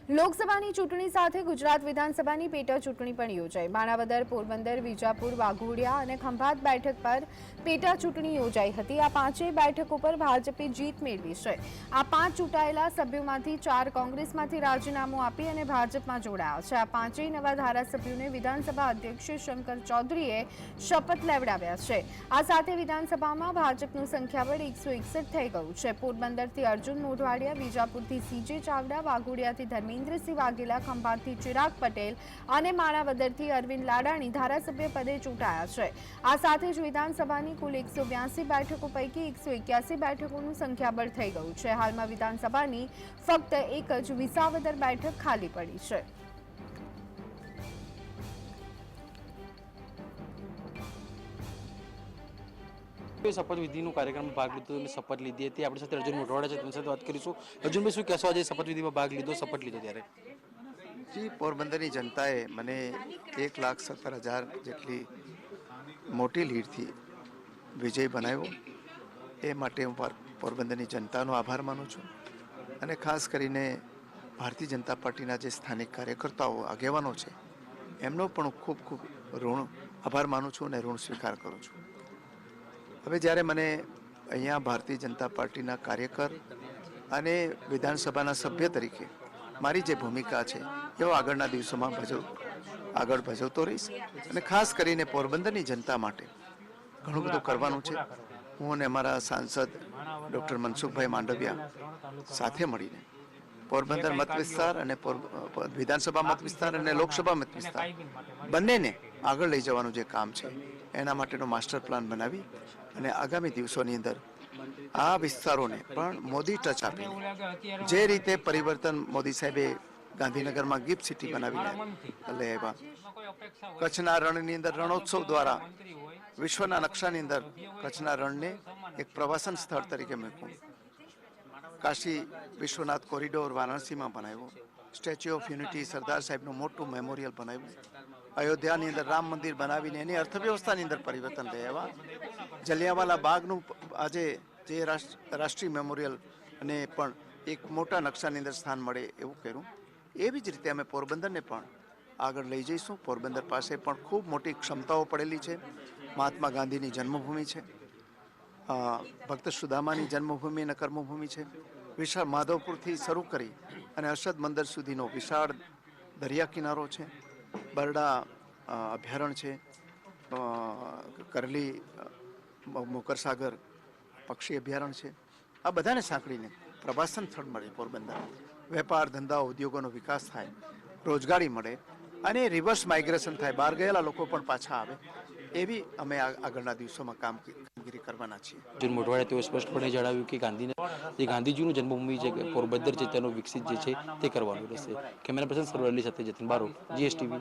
લોકસભાની ચૂંટણી સાથે ગુજરાત વિધાનસભાની પેટા ચૂંટણી પણ યોજાઈ। માણાવદર, પોરબંદર, વિજાપુર, વાઘોડિયા અને ખંભાત બેઠક પર પેટા ચૂંટણી યોજાઈ હતી। આ પાંચેય બેઠકો પર ભાજપે જીત મેળવી છે। આ પાંચ ચૂંટાયેલા સભ્યોમાંથી 4 કોંગ્રેસમાંથી રાજીનામું આપી અને ભાજપમાં જોડાયા છે। આ પાંચેય નવા ધારાસભ્યોને વિધાનસભા અધ્યક્ષ શંકર ચૌધરીએ શપથ લેવડાવ્યા છે। આ સાથે વિધાનસભામાં ભાજપનું સંખ્યાબળ 161 થઈ ગયું છે। પોરબંદરથી અર્જુન મોઢવાડિયા, વિજાપુરથી સીજે ચાવડા, વાઘોડિયાથી ધર્મેન્દ્રસિંહ વાઘેલા, ખંભાતથી ચિરાગ પટેલ અને માણાવદરથી અરવિંદ લાડાણી ધારાસભ્ય પદે ચૂંટાયા છે। આ સાથે જ વિધાનસભાની કુલ 182 બેઠકો પૈકી 181 બેઠકોનું સંખ્યાબળ થઈ ગયું છે। હાલમાં વિધાનસભાની ફક્ત એક જ વિસાવદર બેઠક ખાલી પડી છે। શપથવિધિનો કાર્યક્રમમાં ભાગ લીધો અને શપથ લીધી હતી। આપણી સાથે અર્જુન મોઢવાડિયા છે, તેમની સાથે વાત કરીશું। અર્જુનભાઈ, શું કહેશો? આજે શપથવિધિમાં ભાગ લીધો, શપથ લીધો ત્યારે? જી, પોરબંદરની જનતાએ મને 1,17,000 જેટલી મોટી લીડથી વિજય બનાવ્યો। એ માટે હું પોરબંદરની જનતાનો આભાર માનું છું અને ખાસ કરીને ભારતીય જનતા પાર્ટીના જે સ્થાનિક કાર્યકર્તાઓ આગેવાનો છે એમનો પણ ખૂબ ખૂબ આભાર માનું છું અને ઋણ સ્વીકાર કરું છું। હવે જ્યારે મને અહીંયા ભારતીય જનતા પાર્ટીના કાર્યકર અને વિધાનસભાના સભ્ય તરીકે મારી જે ભૂમિકા છે એવો આગળના દિવસોમાં આગળ ભજવતો રહીશ અને ખાસ કરીને પોરબંદરની જનતા માટે ઘણું બધું કરવાનું છે। હું અને અમારા સાંસદ ડૉક્ટર મનસુખભાઈ માંડવિયા સાથે મળીને પોરબંદર મત વિસ્તાર અને વિધાનસભા મત વિસ્તાર અને લોકસભા મત વિસ્તાર બંનેને આગળ લઈ જવાનું જે કામ છે એના માટેનો માસ્ટર પ્લાન બનાવી અને આગામી દિવસોની અંદર આ વિસ્તારોને પણ મોદી ટચ આપીને જે રીતે પરિવર્તન મોદી સાહેબે ગાંધીનગરમાં ગિફ્ટ સિટી બનાવીને લઈ આવ્યા, કચ્છના રણની અંદર રણોત્સવ દ્વારા વિશ્વના નકશાની અંદર કચ્છના રણને એક પ્રવાસન સ્થળ તરીકે મૂક્યું, કાશી વિશ્વનાથ કોરિડોર વારાણસીમાં બનાવ્યો, સ્ટેચ્યુ ઓફ યુનિટી સરદાર સાહેબનું મોટું મેમોરિયલ બનાવ્યું, અયોધ્યાની અંદર રામ મંદિર બનાવીને એની અર્થવ્યવસ્થાની અંદર પરિવર્તન લઈ આવ્યા, જલિયાવાલા બાગનું આજે જે રાષ્ટ્રીય મેમોરિયલ અને પણ એક મોટા નકશાની અંદર સ્થાન મળે એવું કર્યું। એવી જ રીતે અમે પોરબંદરને પણ આગળ લઈ જઈશું। પોરબંદર પાસે પણ ખૂબ મોટી ક્ષમતાઓ પડેલી છે। મહાત્મા ગાંધીની જન્મભૂમિ છે, ભક્ત સુદામાની જન્મભૂમિ અને કર્મભૂમિ છે, વિશાળ માધવપુરથી શરૂ કરી અને અરશદ મંદર સુધીનો વિશાળ દરિયા કિનારો છે, બરડા અભયારણ્ય છે, કરલી મોકરસાગર પક્ષી અભયારણ્ય છે। આ બધાને સાંકળીને પ્રવાસન સ્થળ મળે પોરબંદર, વેપાર ધંધા ઉદ્યોગોનો વિકાસ થાય, રોજગારી મળે અને રિવર્સ માઇગ્રેશન થાય, બહાર ગયેલા લોકો પણ પાછા આવે, એવી અમે આગળના દિવસોમાં કામગીરી કરવાના છીએ। અર્જુન મોઢવાડિયાએ તેઓ સ્પષ્ટપણે જણાવ્યું કે જે ગાંધીજીનું જન્મભૂમિ છે પોરબંદર છે તેનો વિકસિત જે છે તે કરવાનું રહેશે। કેમેરા પર્સન સરવલ્લી સાથે જતીન બારોટ, GSTV।